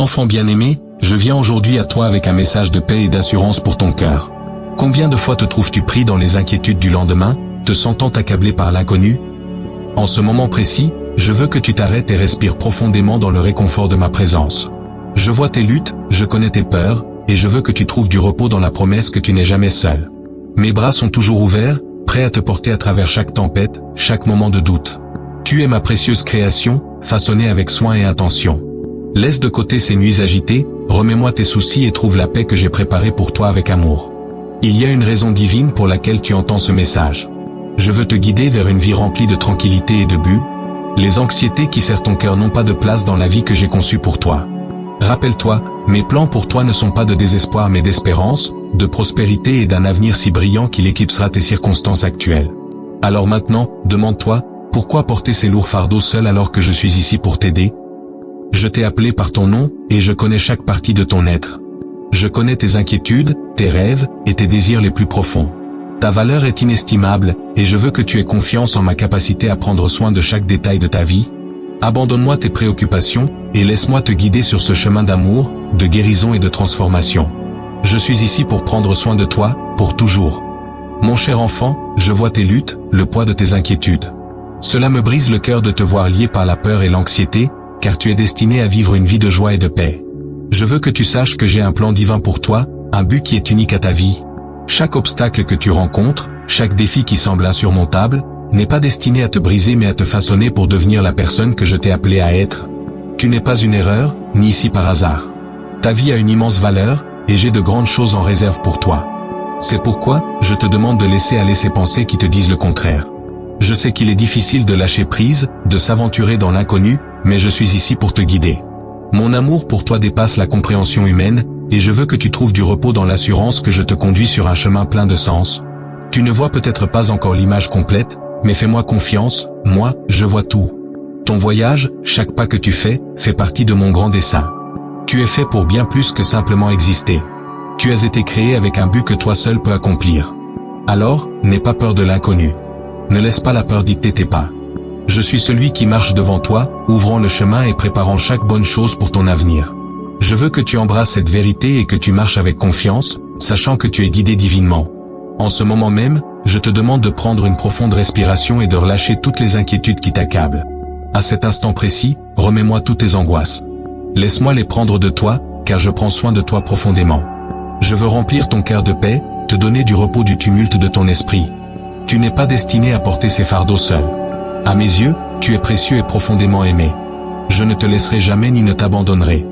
enfant bien-aimé, je viens aujourd'hui à toi avec un message de paix et d'assurance pour ton cœur. Combien de fois te trouves-tu pris dans les inquiétudes du lendemain, te sentant accablé par l'inconnu? En ce moment précis, je veux que tu t'arrêtes et respires profondément dans le réconfort de ma présence. Je vois tes luttes, je connais tes peurs, et je veux que tu trouves du repos dans la promesse que tu n'es jamais seul. Mes bras sont toujours ouverts, prêts à te porter à travers chaque tempête, chaque moment de doute. Tu es ma précieuse création, façonnée avec soin et intention. Laisse de côté ces nuits agitées, remets-moi tes soucis et trouve la paix que j'ai préparée pour toi avec amour. Il y a une raison divine pour laquelle tu entends ce message. Je veux te guider vers une vie remplie de tranquillité et de but. Les anxiétés qui serrent ton cœur n'ont pas de place dans la vie que j'ai conçue pour toi. Rappelle-toi, mes plans pour toi ne sont pas de désespoir mais d'espérance, de prospérité et d'un avenir si brillant qu'il éclipsera tes circonstances actuelles. Alors maintenant, demande-toi, pourquoi porter ces lourds fardeaux seul alors que je suis ici pour t'aider? Je t'ai appelé par ton nom, et je connais chaque partie de ton être. Je connais tes inquiétudes, tes rêves, et tes désirs les plus profonds. Ta valeur est inestimable, et je veux que tu aies confiance en ma capacité à prendre soin de chaque détail de ta vie. Abandonne-moi tes préoccupations, et laisse-moi te guider sur ce chemin d'amour, de guérison et de transformation. Je suis ici pour prendre soin de toi, pour toujours. Mon cher enfant, je vois tes luttes, le poids de tes inquiétudes. Cela me brise le cœur de te voir lié par la peur et l'anxiété, car tu es destiné à vivre une vie de joie et de paix. Je veux que tu saches que j'ai un plan divin pour toi, un but qui est unique à ta vie. Chaque obstacle que tu rencontres, chaque défi qui semble insurmontable, n'est pas destiné à te briser mais à te façonner pour devenir la personne que je t'ai appelé à être. Tu n'es pas une erreur, ni ici par hasard. Ta vie a une immense valeur, et j'ai de grandes choses en réserve pour toi. C'est pourquoi, je te demande de laisser aller ces pensées qui te disent le contraire. Je sais qu'il est difficile de lâcher prise, de s'aventurer dans l'inconnu, mais je suis ici pour te guider. Mon amour pour toi dépasse la compréhension humaine, et je veux que tu trouves du repos dans l'assurance que je te conduis sur un chemin plein de sens. Tu ne vois peut-être pas encore l'image complète, mais fais-moi confiance, moi, je vois tout. Ton voyage, chaque pas que tu fais, fait partie de mon grand dessein. Tu es fait pour bien plus que simplement exister. Tu as été créé avec un but que toi seul peux accomplir. Alors, n'aie pas peur de l'inconnu. Ne laisse pas la peur dicter tes pas. Je suis celui qui marche devant toi, ouvrant le chemin et préparant chaque bonne chose pour ton avenir. Je veux que tu embrasses cette vérité et que tu marches avec confiance, sachant que tu es guidé divinement. En ce moment même, je te demande de prendre une profonde respiration et de relâcher toutes les inquiétudes qui t'accablent. À cet instant précis, remets-moi toutes tes angoisses. Laisse-moi les prendre de toi, car je prends soin de toi profondément. Je veux remplir ton cœur de paix, te donner du repos du tumulte de ton esprit. Tu n'es pas destiné à porter ces fardeaux seul. À mes yeux, tu es précieux et profondément aimé. Je ne te laisserai jamais ni ne t'abandonnerai.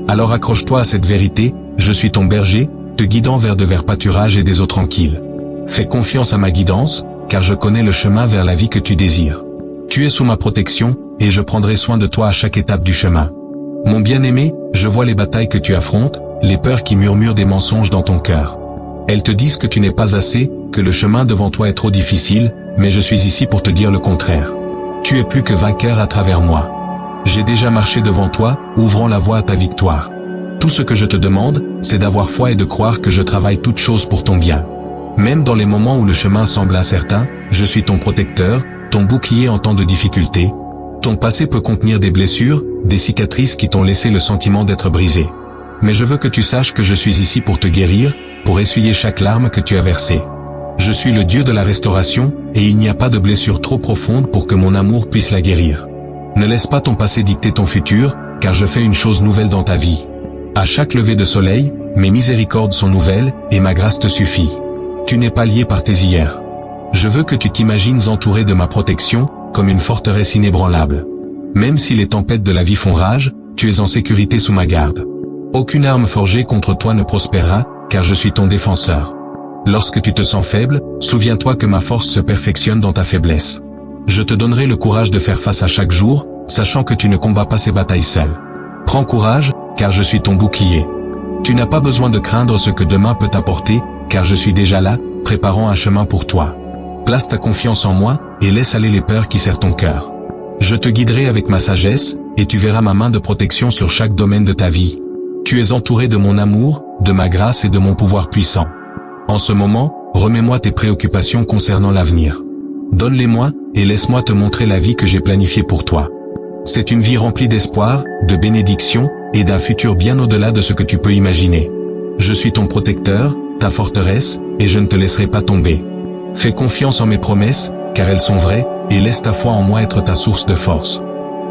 Alors accroche-toi à cette vérité, je suis ton berger, te guidant vers de verts pâturages et des eaux tranquilles. Fais confiance à ma guidance, car je connais le chemin vers la vie que tu désires. Tu es sous ma protection, et je prendrai soin de toi à chaque étape du chemin. Mon bien-aimé, je vois les batailles que tu affrontes, les peurs qui murmurent des mensonges dans ton cœur. Elles te disent que tu n'es pas assez, que le chemin devant toi est trop difficile, mais je suis ici pour te dire le contraire. Tu es plus que vainqueur à travers moi. J'ai déjà marché devant toi, ouvrant la voie à ta victoire. Tout ce que je te demande, c'est d'avoir foi et de croire que je travaille toutes choses pour ton bien. Même dans les moments où le chemin semble incertain, je suis ton protecteur, ton bouclier en temps de difficulté. Ton passé peut contenir des blessures, des cicatrices qui t'ont laissé le sentiment d'être brisé. Mais je veux que tu saches que je suis ici pour te guérir, pour essuyer chaque larme que tu as versée. Je suis le Dieu de la restauration, et il n'y a pas de blessure trop profonde pour que mon amour puisse la guérir. Ne laisse pas ton passé dicter ton futur, car je fais une chose nouvelle dans ta vie. À chaque lever de soleil, mes miséricordes sont nouvelles, et ma grâce te suffit. Tu n'es pas lié par tes hier. Je veux que tu t'imagines entouré de ma protection, comme une forteresse inébranlable. Même si les tempêtes de la vie font rage, tu es en sécurité sous ma garde. Aucune arme forgée contre toi ne prospérera, car je suis ton défenseur. Lorsque tu te sens faible, souviens-toi que ma force se perfectionne dans ta faiblesse. Je te donnerai le courage de faire face à chaque jour, sachant que tu ne combats pas ces batailles seul. Prends courage, car je suis ton bouclier. Tu n'as pas besoin de craindre ce que demain peut t'apporter, car je suis déjà là, préparant un chemin pour toi. Place ta confiance en moi, et laisse aller les peurs qui serrent ton cœur. Je te guiderai avec ma sagesse, et tu verras ma main de protection sur chaque domaine de ta vie. Tu es entouré de mon amour, de ma grâce et de mon pouvoir puissant. En ce moment, remets-moi tes préoccupations concernant l'avenir. Donne-les-moi, et laisse-moi te montrer la vie que j'ai planifiée pour toi. C'est une vie remplie d'espoir, de bénédictions, et d'un futur bien au-delà de ce que tu peux imaginer. Je suis ton protecteur, ta forteresse, et je ne te laisserai pas tomber. Fais confiance en mes promesses, car elles sont vraies, et laisse ta foi en moi être ta source de force.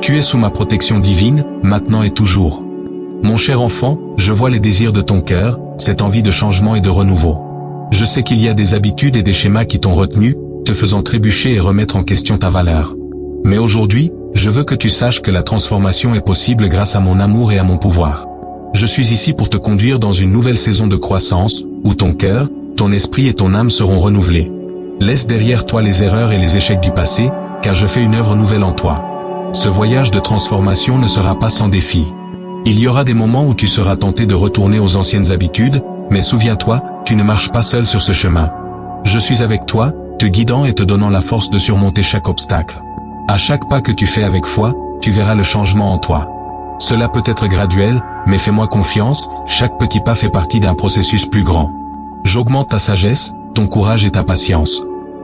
Tu es sous ma protection divine, maintenant et toujours. Mon cher enfant, je vois les désirs de ton cœur, cette envie de changement et de renouveau. Je sais qu'il y a des habitudes et des schémas qui t'ont retenu, te faisant trébucher et remettre en question ta valeur. Mais aujourd'hui, je veux que tu saches que la transformation est possible grâce à mon amour et à mon pouvoir. Je suis ici pour te conduire dans une nouvelle saison de croissance, où ton cœur, ton esprit et ton âme seront renouvelés. Laisse derrière toi les erreurs et les échecs du passé, car je fais une œuvre nouvelle en toi. Ce voyage de transformation ne sera pas sans défi. Il y aura des moments où tu seras tenté de retourner aux anciennes habitudes, mais souviens-toi, tu ne marches pas seul sur ce chemin. Je suis avec toi, te guidant et te donnant la force de surmonter chaque obstacle. À chaque pas que tu fais avec foi, tu verras le changement en toi. Cela peut être graduel, mais fais-moi confiance, chaque petit pas fait partie d'un processus plus grand. J'augmente ta sagesse, ton courage et ta patience.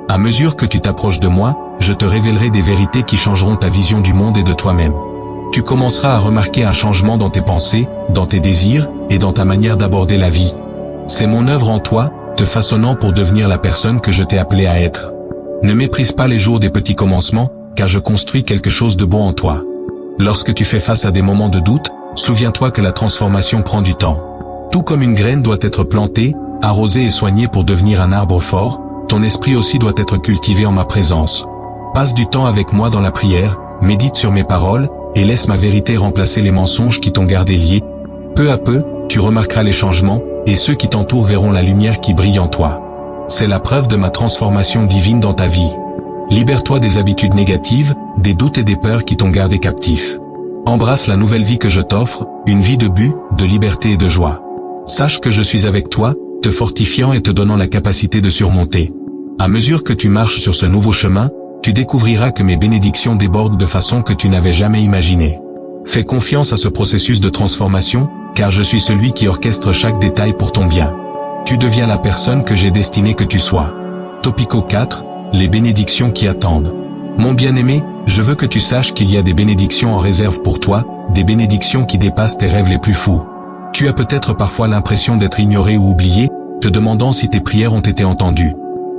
À mesure que tu t'approches de moi, je te révélerai des vérités qui changeront ta vision du monde et de toi-même. Tu commenceras à remarquer un changement dans tes pensées, dans tes désirs, et dans ta manière d'aborder la vie. C'est mon œuvre en toi, te façonnant pour devenir la personne que je t'ai appelé à être. Ne méprise pas les jours des petits commencements, car je construis quelque chose de bon en toi. Lorsque tu fais face à des moments de doute, souviens-toi que la transformation prend du temps. Tout comme une graine doit être plantée, arrosée et soignée pour devenir un arbre fort, ton esprit aussi doit être cultivé en ma présence. Passe du temps avec moi dans la prière, médite sur mes paroles, et laisse ma vérité remplacer les mensonges qui t'ont gardé lié. Peu à peu, tu remarqueras les changements, et ceux qui t'entourent verront la lumière qui brille en toi. C'est la preuve de ma transformation divine dans ta vie. Libère-toi des habitudes négatives, des doutes et des peurs qui t'ont gardé captif. Embrasse la nouvelle vie que je t'offre, une vie de but, de liberté et de joie. Sache que je suis avec toi, te fortifiant et te donnant la capacité de surmonter. À mesure que tu marches sur ce nouveau chemin, tu découvriras que mes bénédictions débordent de façon que tu n'avais jamais imaginée. Fais confiance à ce processus de transformation, car je suis celui qui orchestre chaque détail pour ton bien. Tu deviens la personne que j'ai destinée que tu sois. Topico 4, les bénédictions qui attendent. Mon bien-aimé, je veux que tu saches qu'il y a des bénédictions en réserve pour toi, des bénédictions qui dépassent tes rêves les plus fous. Tu as peut-être parfois l'impression d'être ignoré ou oublié, te demandant si tes prières ont été entendues.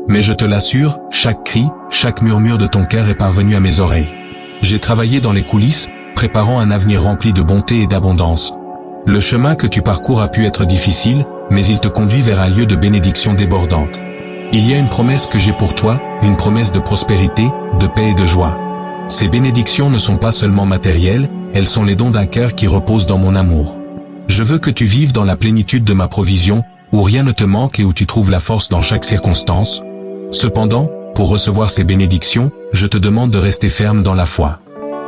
Mais je te l'assure, chaque cri, chaque murmure de ton cœur est parvenu à mes oreilles. J'ai travaillé dans les coulisses, préparant un avenir rempli de bonté et d'abondance. Le chemin que tu parcours a pu être difficile, mais il te conduit vers un lieu de bénédiction débordante. Il y a une promesse que j'ai pour toi, une promesse de prospérité, de paix et de joie. Ces bénédictions ne sont pas seulement matérielles, elles sont les dons d'un cœur qui repose dans mon amour. Je veux que tu vives dans la plénitude de ma provision, où rien ne te manque et où tu trouves la force dans chaque circonstance. Cependant, pour recevoir ces bénédictions, je te demande de rester ferme dans la foi.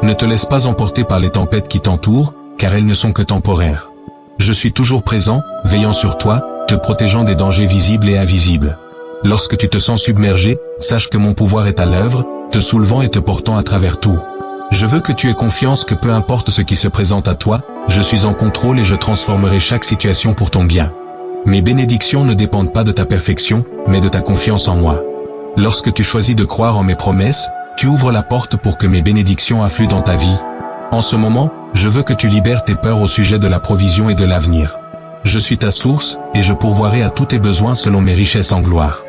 Ne te laisse pas emporter par les tempêtes qui t'entourent, car elles ne sont que temporaires. Je suis toujours présent, veillant sur toi, te protégeant des dangers visibles et invisibles. Lorsque tu te sens submergé, sache que mon pouvoir est à l'œuvre, te soulevant et te portant à travers tout. Je veux que tu aies confiance que peu importe ce qui se présente à toi, je suis en contrôle et je transformerai chaque situation pour ton bien. Mes bénédictions ne dépendent pas de ta perfection, mais de ta confiance en moi. Lorsque tu choisis de croire en mes promesses, tu ouvres la porte pour que mes bénédictions affluent dans ta vie. En ce moment, je veux que tu libères tes peurs au sujet de la provision et de l'avenir. Je suis ta source, et je pourvoirai à tous tes besoins selon mes richesses en gloire.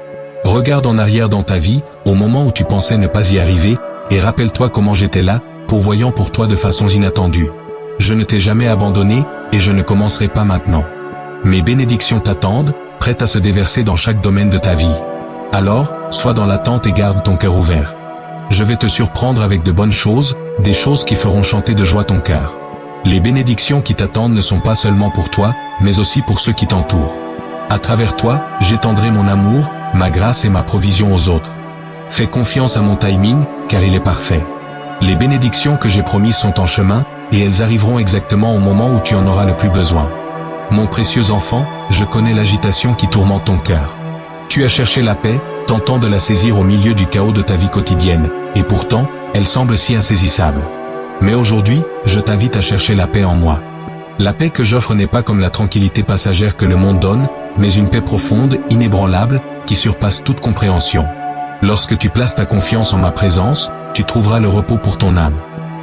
Regarde en arrière dans ta vie, au moment où tu pensais ne pas y arriver, et rappelle-toi comment j'étais là, pourvoyant pour toi de façons inattendues. Je ne t'ai jamais abandonné, et je ne commencerai pas maintenant. Mes bénédictions t'attendent, prêtes à se déverser dans chaque domaine de ta vie. Alors, sois dans l'attente et garde ton cœur ouvert. Je vais te surprendre avec de bonnes choses, des choses qui feront chanter de joie ton cœur. Les bénédictions qui t'attendent ne sont pas seulement pour toi, mais aussi pour ceux qui t'entourent. À travers toi, j'étendrai mon amour, ma grâce et ma provision aux autres. Fais confiance à mon timing, car il est parfait. Les bénédictions que j'ai promises sont en chemin, et elles arriveront exactement au moment où tu en auras le plus besoin. Mon précieux enfant, je connais l'agitation qui tourmente ton cœur. Tu as cherché la paix, tentant de la saisir au milieu du chaos de ta vie quotidienne, et pourtant, elle semble si insaisissable. Mais aujourd'hui, je t'invite à chercher la paix en moi. La paix que j'offre n'est pas comme la tranquillité passagère que le monde donne, mais une paix profonde, inébranlable, qui surpasse toute compréhension. Lorsque tu places ta confiance en ma présence, tu trouveras le repos pour ton âme.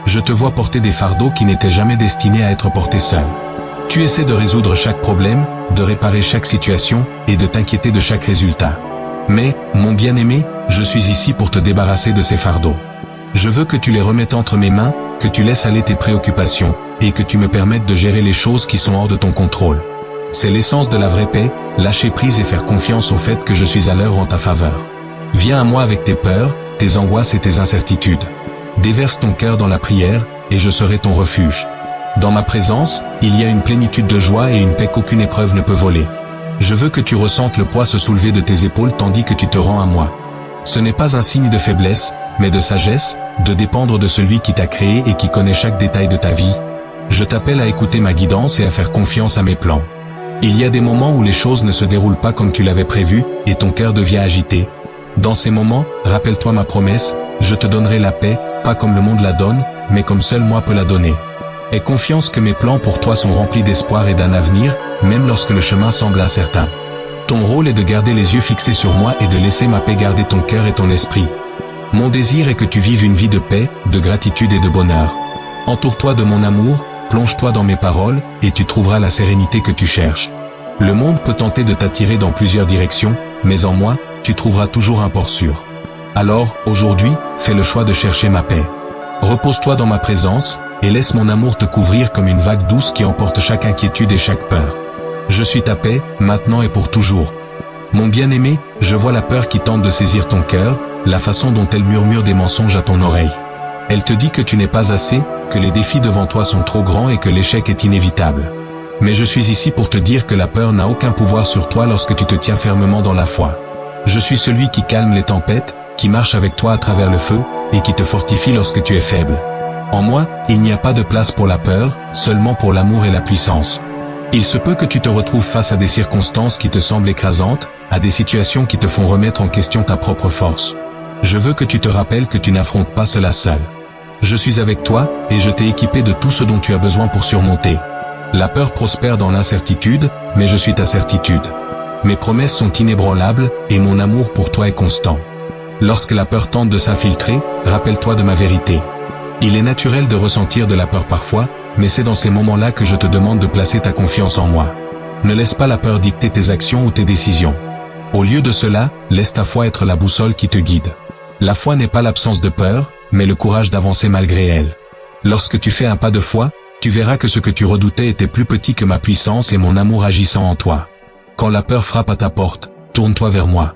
Je te vois porter des fardeaux qui n'étaient jamais destinés à être portés seul. Tu essaies de résoudre chaque problème, de réparer chaque situation, et de t'inquiéter de chaque résultat. Mais, mon bien-aimé, je suis ici pour te débarrasser de ces fardeaux. Je veux que tu les remettes entre mes mains, que tu laisses aller tes préoccupations, et que tu me permettes de gérer les choses qui sont hors de ton contrôle. C'est l'essence de la vraie paix, lâcher prise et faire confiance au fait que je suis à l'œuvre en ta faveur. Viens à moi avec tes peurs, tes angoisses et tes incertitudes. Déverse ton cœur dans la prière, et je serai ton refuge. Dans ma présence, il y a une plénitude de joie et une paix qu'aucune épreuve ne peut voler. Je veux que tu ressentes le poids se soulever de tes épaules tandis que tu te rends à moi. Ce n'est pas un signe de faiblesse, mais de sagesse, de dépendre de celui qui t'a créé et qui connaît chaque détail de ta vie. Je t'appelle à écouter ma guidance et à faire confiance à mes plans. Il y a des moments où les choses ne se déroulent pas comme tu l'avais prévu, et ton cœur devient agité. Dans ces moments, rappelle-toi ma promesse, je te donnerai la paix, pas comme le monde la donne, mais comme seul moi peux la donner. Aie confiance que mes plans pour toi sont remplis d'espoir et d'un avenir, même lorsque le chemin semble incertain. Ton rôle est de garder les yeux fixés sur moi et de laisser ma paix garder ton cœur et ton esprit. Mon désir est que tu vives une vie de paix, de gratitude et de bonheur. Entoure-toi de mon amour, plonge-toi dans mes paroles, et tu trouveras la sérénité que tu cherches. Le monde peut tenter de t'attirer dans plusieurs directions, mais en moi, tu trouveras toujours un port sûr. Alors, aujourd'hui, fais le choix de chercher ma paix. Repose-toi dans ma présence, et laisse mon amour te couvrir comme une vague douce qui emporte chaque inquiétude et chaque peur. Je suis ta paix, maintenant et pour toujours. Mon bien-aimé, je vois la peur qui tente de saisir ton cœur, la façon dont elle murmure des mensonges à ton oreille. Elle te dit que tu n'es pas assez, que les défis devant toi sont trop grands et que l'échec est inévitable. Mais je suis ici pour te dire que la peur n'a aucun pouvoir sur toi lorsque tu te tiens fermement dans la foi. Je suis celui qui calme les tempêtes, qui marche avec toi à travers le feu, et qui te fortifie lorsque tu es faible. En moi, il n'y a pas de place pour la peur, seulement pour l'amour et la puissance. Il se peut que tu te retrouves face à des circonstances qui te semblent écrasantes, à des situations qui te font remettre en question ta propre force. Je veux que tu te rappelles que tu n'affrontes pas cela seul. Je suis avec toi, et je t'ai équipé de tout ce dont tu as besoin pour surmonter. La peur prospère dans l'incertitude, mais je suis ta certitude. Mes promesses sont inébranlables, et mon amour pour toi est constant. Lorsque la peur tente de s'infiltrer, rappelle-toi de ma vérité. Il est naturel de ressentir de la peur parfois, mais c'est dans ces moments-là que je te demande de placer ta confiance en moi. Ne laisse pas la peur dicter tes actions ou tes décisions. Au lieu de cela, laisse ta foi être la boussole qui te guide. La foi n'est pas l'absence de peur, mais le courage d'avancer malgré elle. Lorsque tu fais un pas de foi, tu verras que ce que tu redoutais était plus petit que ma puissance et mon amour agissant en toi. Quand la peur frappe à ta porte, tourne-toi vers moi.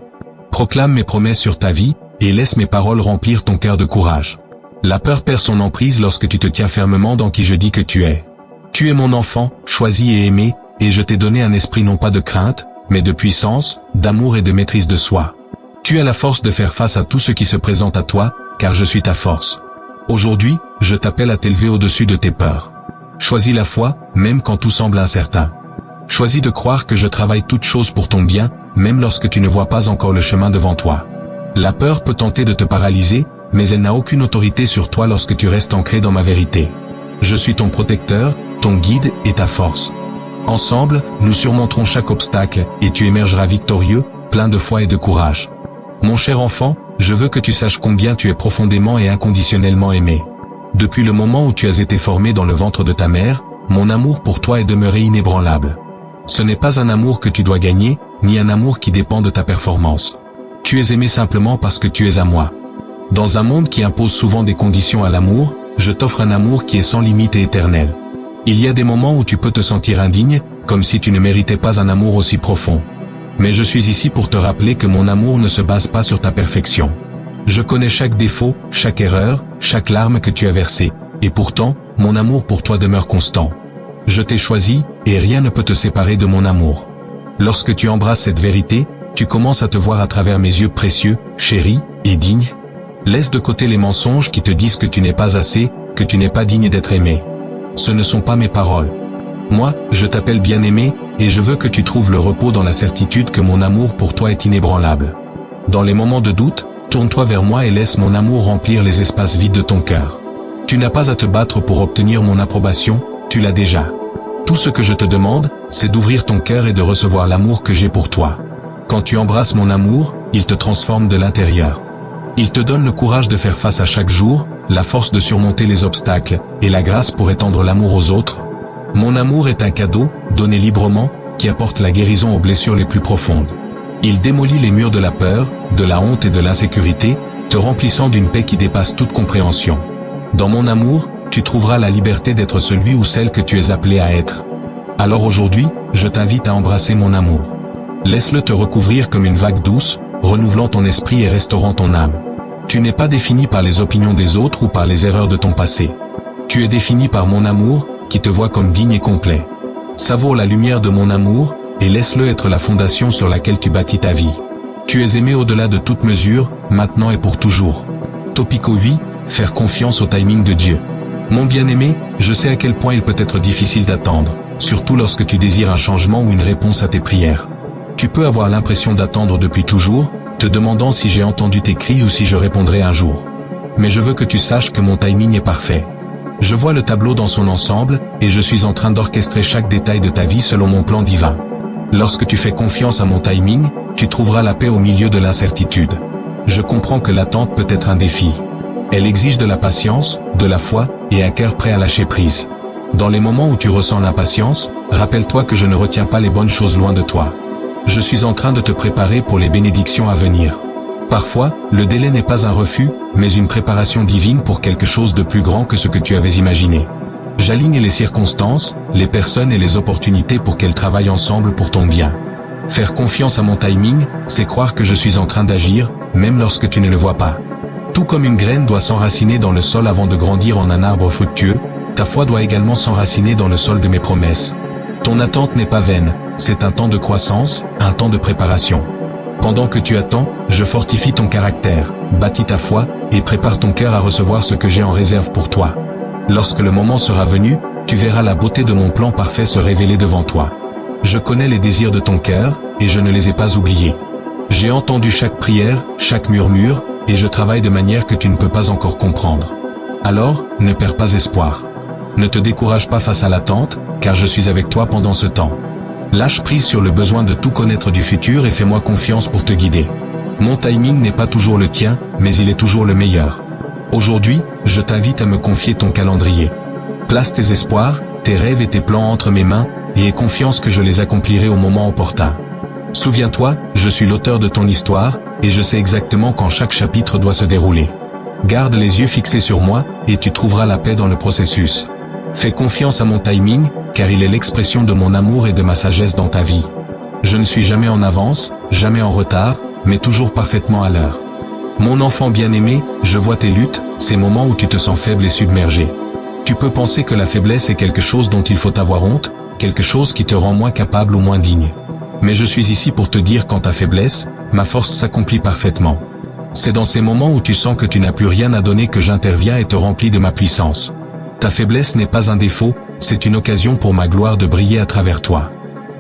Proclame mes promesses sur ta vie, et laisse mes paroles remplir ton cœur de courage. La peur perd son emprise lorsque tu te tiens fermement dans qui je dis que tu es. Tu es mon enfant, choisi et aimé, et je t'ai donné un esprit non pas de crainte, mais de puissance, d'amour et de maîtrise de soi. Tu as la force de faire face à tout ce qui se présente à toi, car je suis ta force. Aujourd'hui, je t'appelle à t'élever au-dessus de tes peurs. Choisis la foi, même quand tout semble incertain. Choisis de croire que je travaille toutes choses pour ton bien, même lorsque tu ne vois pas encore le chemin devant toi. La peur peut tenter de te paralyser, mais elle n'a aucune autorité sur toi lorsque tu restes ancré dans ma vérité. Je suis ton protecteur, ton guide et ta force. Ensemble, nous surmonterons chaque obstacle, et tu émergeras victorieux, plein de foi et de courage. Mon cher enfant, je veux que tu saches combien tu es profondément et inconditionnellement aimé. Depuis le moment où tu as été formé dans le ventre de ta mère, mon amour pour toi est demeuré inébranlable. Ce n'est pas un amour que tu dois gagner, ni un amour qui dépend de ta performance. Tu es aimé simplement parce que tu es à moi. Dans un monde qui impose souvent des conditions à l'amour, je t'offre un amour qui est sans limite et éternel. Il y a des moments où tu peux te sentir indigne, comme si tu ne méritais pas un amour aussi profond. Mais je suis ici pour te rappeler que mon amour ne se base pas sur ta perfection. Je connais chaque défaut, chaque erreur, chaque larme que tu as versée, et pourtant, mon amour pour toi demeure constant. Je t'ai choisi, et rien ne peut te séparer de mon amour. Lorsque tu embrasses cette vérité, tu commences à te voir à travers mes yeux précieux, chéri, et digne. Laisse de côté les mensonges qui te disent que tu n'es pas assez, que tu n'es pas digne d'être aimé. Ce ne sont pas mes paroles. Moi, je t'appelle bien-aimé, et je veux que tu trouves le repos dans la certitude que mon amour pour toi est inébranlable. Dans les moments de doute, tourne-toi vers moi et laisse mon amour remplir les espaces vides de ton cœur. Tu n'as pas à te battre pour obtenir mon approbation, tu l'as déjà. Tout ce que je te demande, c'est d'ouvrir ton cœur et de recevoir l'amour que j'ai pour toi. Quand tu embrasses mon amour, il te transforme de l'intérieur. Il te donne le courage de faire face à chaque jour, la force de surmonter les obstacles, et la grâce pour étendre l'amour aux autres. Mon amour est un cadeau, donné librement, qui apporte la guérison aux blessures les plus profondes. Il démolit les murs de la peur, de la honte et de l'insécurité, te remplissant d'une paix qui dépasse toute compréhension. Dans mon amour, tu trouveras la liberté d'être celui ou celle que tu es appelé à être. Alors aujourd'hui, je t'invite à embrasser mon amour. Laisse-le te recouvrir comme une vague douce, renouvelant ton esprit et restaurant ton âme. Tu n'es pas défini par les opinions des autres ou par les erreurs de ton passé. Tu es défini par mon amour, qui te voit comme digne et complet. Savoure la lumière de mon amour, et laisse-le être la fondation sur laquelle tu bâtis ta vie. Tu es aimé au-delà de toute mesure, maintenant et pour toujours. Topico 8, faire confiance au timing de Dieu. Mon bien-aimé, je sais à quel point il peut être difficile d'attendre, surtout lorsque tu désires un changement ou une réponse à tes prières. Tu peux avoir l'impression d'attendre depuis toujours, te demandant si j'ai entendu tes cris ou si je répondrai un jour. Mais je veux que tu saches que mon timing est parfait. Je vois le tableau dans son ensemble, et je suis en train d'orchestrer chaque détail de ta vie selon mon plan divin. Lorsque tu fais confiance à mon timing, tu trouveras la paix au milieu de l'incertitude. Je comprends que l'attente peut être un défi. Elle exige de la patience, de la foi, et un cœur prêt à lâcher prise. Dans les moments où tu ressens l'impatience, rappelle-toi que je ne retiens pas les bonnes choses loin de toi. Je suis en train de te préparer pour les bénédictions à venir. Parfois, le délai n'est pas un refus, mais une préparation divine pour quelque chose de plus grand que ce que tu avais imaginé. J'aligne les circonstances, les personnes et les opportunités pour qu'elles travaillent ensemble pour ton bien. Faire confiance à mon timing, c'est croire que je suis en train d'agir, même lorsque tu ne le vois pas. Tout comme une graine doit s'enraciner dans le sol avant de grandir en un arbre fructueux, ta foi doit également s'enraciner dans le sol de mes promesses. Ton attente n'est pas vaine, c'est un temps de croissance, un temps de préparation. Pendant que tu attends, je fortifie ton caractère, bâtis ta foi, et prépare ton cœur à recevoir ce que j'ai en réserve pour toi. Lorsque le moment sera venu, tu verras la beauté de mon plan parfait se révéler devant toi. Je connais les désirs de ton cœur, et je ne les ai pas oubliés. J'ai entendu chaque prière, chaque murmure, et je travaille de manière que tu ne peux pas encore comprendre. Alors, ne perds pas espoir. Ne te décourage pas face à l'attente, car je suis avec toi pendant ce temps. Lâche prise sur le besoin de tout connaître du futur et fais-moi confiance pour te guider. Mon timing n'est pas toujours le tien, mais il est toujours le meilleur. Aujourd'hui, je t'invite à me confier ton calendrier. Place tes espoirs, tes rêves et tes plans entre mes mains, et aie confiance que je les accomplirai au moment opportun. Souviens-toi, je suis l'auteur de ton histoire, et je sais exactement quand chaque chapitre doit se dérouler. Garde les yeux fixés sur moi, et tu trouveras la paix dans le processus. Fais confiance à mon timing, car il est l'expression de mon amour et de ma sagesse dans ta vie. Je ne suis jamais en avance, jamais en retard, mais toujours parfaitement à l'heure. Mon enfant bien-aimé, je vois tes luttes, ces moments où tu te sens faible et submergé. Tu peux penser que la faiblesse est quelque chose dont il faut avoir honte, quelque chose qui te rend moins capable ou moins digne. Mais je suis ici pour te dire qu'en ta faiblesse, ma force s'accomplit parfaitement. C'est dans ces moments où tu sens que tu n'as plus rien à donner que j'interviens et te remplis de ma puissance. Ta faiblesse n'est pas un défaut, c'est une occasion pour ma gloire de briller à travers toi.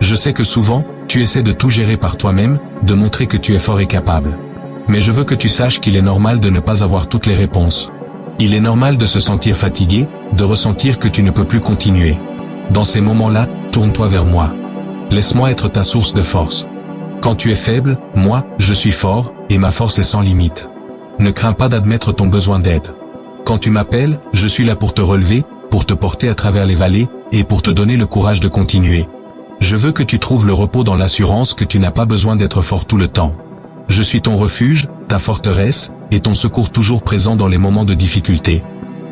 Je sais que souvent, tu essaies de tout gérer par toi-même, de montrer que tu es fort et capable. Mais je veux que tu saches qu'il est normal de ne pas avoir toutes les réponses. Il est normal de se sentir fatigué, de ressentir que tu ne peux plus continuer. Dans ces moments-là, tourne-toi vers moi. Laisse-moi être ta source de force. Quand tu es faible, moi, je suis fort, et ma force est sans limite. Ne crains pas d'admettre ton besoin d'aide. Quand tu m'appelles, je suis là pour te relever, pour te porter à travers les vallées, et pour te donner le courage de continuer. Je veux que tu trouves le repos dans l'assurance que tu n'as pas besoin d'être fort tout le temps. Je suis ton refuge, ta forteresse, et ton secours toujours présent dans les moments de difficulté.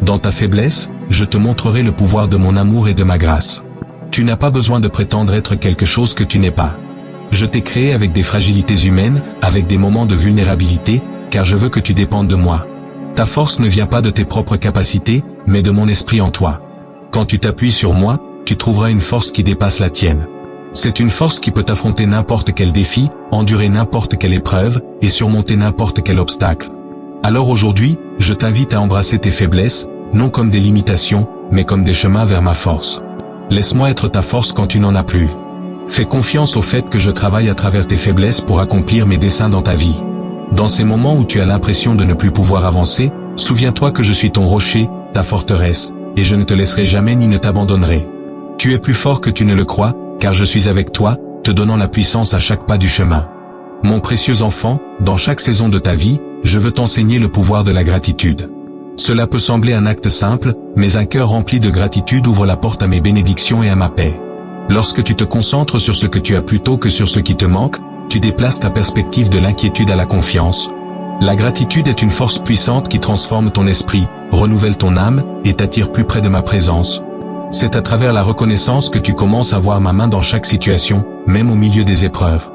Dans ta faiblesse, je te montrerai le pouvoir de mon amour et de ma grâce. Tu n'as pas besoin de prétendre être quelque chose que tu n'es pas. Je t'ai créé avec des fragilités humaines, avec des moments de vulnérabilité, car je veux que tu dépendes de moi. Ta force ne vient pas de tes propres capacités, mais de mon esprit en toi. Quand tu t'appuies sur moi, tu trouveras une force qui dépasse la tienne. C'est une force qui peut affronter n'importe quel défi, endurer n'importe quelle épreuve, et surmonter n'importe quel obstacle. Alors aujourd'hui, je t'invite à embrasser tes faiblesses, non comme des limitations, mais comme des chemins vers ma force. Laisse-moi être ta force quand tu n'en as plus. Fais confiance au fait que je travaille à travers tes faiblesses pour accomplir mes desseins dans ta vie. Dans ces moments où tu as l'impression de ne plus pouvoir avancer, souviens-toi que je suis ton rocher, ta forteresse, et je ne te laisserai jamais ni ne t'abandonnerai. Tu es plus fort que tu ne le crois, car je suis avec toi, te donnant la puissance à chaque pas du chemin. Mon précieux enfant, dans chaque saison de ta vie, je veux t'enseigner le pouvoir de la gratitude. Cela peut sembler un acte simple, mais un cœur rempli de gratitude ouvre la porte à mes bénédictions et à ma paix. Lorsque tu te concentres sur ce que tu as plutôt que sur ce qui te manque, tu déplaces ta perspective de l'inquiétude à la confiance. La gratitude est une force puissante qui transforme ton esprit, renouvelle ton âme, et t'attire plus près de ma présence. C'est à travers la reconnaissance que tu commences à voir ma main dans chaque situation, même au milieu des épreuves.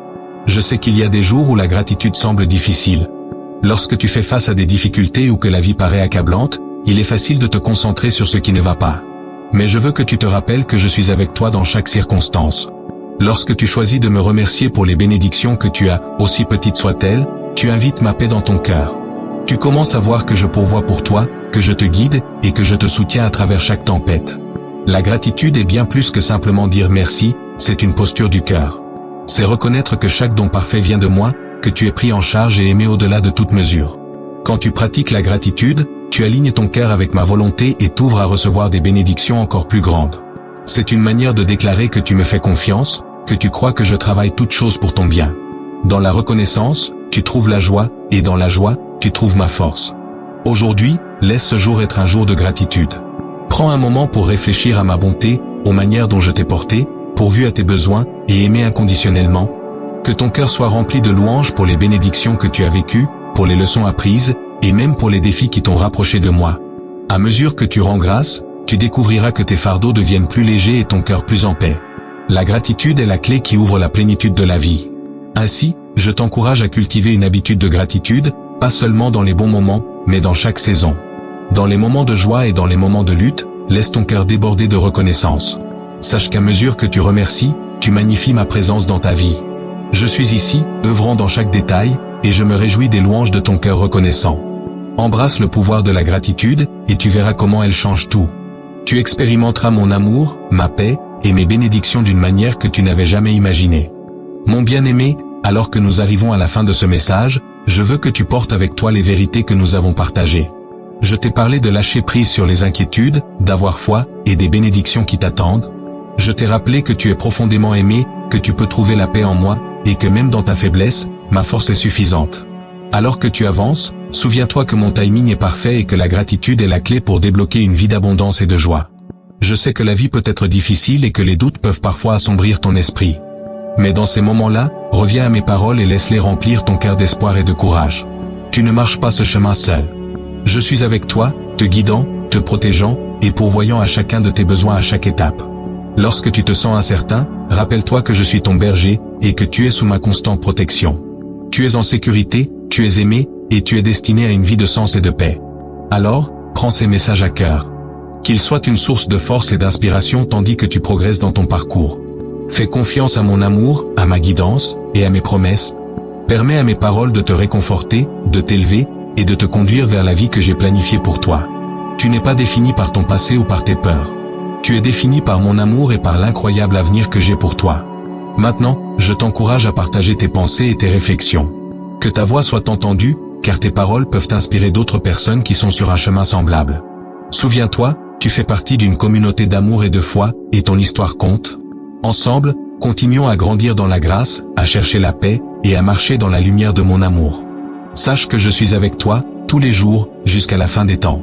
Je sais qu'il y a des jours où la gratitude semble difficile. Lorsque tu fais face à des difficultés ou que la vie paraît accablante, il est facile de te concentrer sur ce qui ne va pas. Mais je veux que tu te rappelles que je suis avec toi dans chaque circonstance. Lorsque tu choisis de me remercier pour les bénédictions que tu as, aussi petites soient-elles, tu invites ma paix dans ton cœur. Tu commences à voir que je pourvois pour toi, que je te guide, et que je te soutiens à travers chaque tempête. La gratitude est bien plus que simplement dire merci, c'est une posture du cœur. C'est reconnaître que chaque don parfait vient de moi, que tu es pris en charge et aimé au-delà de toute mesure. Quand tu pratiques la gratitude, tu alignes ton cœur avec ma volonté et t'ouvres à recevoir des bénédictions encore plus grandes. C'est une manière de déclarer que tu me fais confiance, que tu crois que je travaille toutes choses pour ton bien. Dans la reconnaissance, tu trouves la joie, et dans la joie, tu trouves ma force. Aujourd'hui, laisse ce jour être un jour de gratitude. Prends un moment pour réfléchir à ma bonté, aux manières dont je t'ai porté, pourvu à tes besoins, et aimé inconditionnellement. Que ton cœur soit rempli de louanges pour les bénédictions que tu as vécues, pour les leçons apprises, et même pour les défis qui t'ont rapproché de moi. À mesure que tu rends grâce, tu découvriras que tes fardeaux deviennent plus légers et ton cœur plus en paix. La gratitude est la clé qui ouvre la plénitude de la vie. Ainsi, je t'encourage à cultiver une habitude de gratitude, pas seulement dans les bons moments, mais dans chaque saison. Dans les moments de joie et dans les moments de lutte, laisse ton cœur déborder de reconnaissance. Sache qu'à mesure que tu remercies, tu magnifies ma présence dans ta vie. Je suis ici, œuvrant dans chaque détail, et je me réjouis des louanges de ton cœur reconnaissant. Embrasse le pouvoir de la gratitude, et tu verras comment elle change tout. Tu expérimenteras mon amour, ma paix, et mes bénédictions d'une manière que tu n'avais jamais imaginée. Mon bien-aimé, alors que nous arrivons à la fin de ce message, je veux que tu portes avec toi les vérités que nous avons partagées. Je t'ai parlé de lâcher prise sur les inquiétudes, d'avoir foi, et des bénédictions qui t'attendent. Je t'ai rappelé que tu es profondément aimé, que tu peux trouver la paix en moi, et que même dans ta faiblesse, ma force est suffisante. Alors que tu avances, souviens-toi que mon timing est parfait et que la gratitude est la clé pour débloquer une vie d'abondance et de joie. Je sais que la vie peut être difficile et que les doutes peuvent parfois assombrir ton esprit. Mais dans ces moments-là, reviens à mes paroles et laisse-les remplir ton cœur d'espoir et de courage. Tu ne marches pas ce chemin seul. Je suis avec toi, te guidant, te protégeant, et pourvoyant à chacun de tes besoins à chaque étape. Lorsque tu te sens incertain, rappelle-toi que je suis ton berger, et que tu es sous ma constante protection. Tu es en sécurité, tu es aimé, et tu es destiné à une vie de sens et de paix. Alors, prends ces messages à cœur. Qu'ils soient une source de force et d'inspiration tandis que tu progresses dans ton parcours. Fais confiance à mon amour, à ma guidance, et à mes promesses. Permets à mes paroles de te réconforter, de t'élever, et de te conduire vers la vie que j'ai planifiée pour toi. Tu n'es pas défini par ton passé ou par tes peurs. Tu es défini par mon amour et par l'incroyable avenir que j'ai pour toi. Maintenant, je t'encourage à partager tes pensées et tes réflexions. Que ta voix soit entendue, car tes paroles peuvent inspirer d'autres personnes qui sont sur un chemin semblable. Souviens-toi, tu fais partie d'une communauté d'amour et de foi, et ton histoire compte. Ensemble, continuons à grandir dans la grâce, à chercher la paix, et à marcher dans la lumière de mon amour. Sache que je suis avec toi, tous les jours, jusqu'à la fin des temps.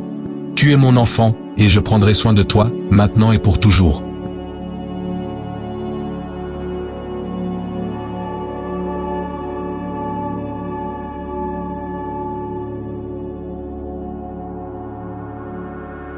Tu es mon enfant, et je prendrai soin de toi, maintenant et pour toujours.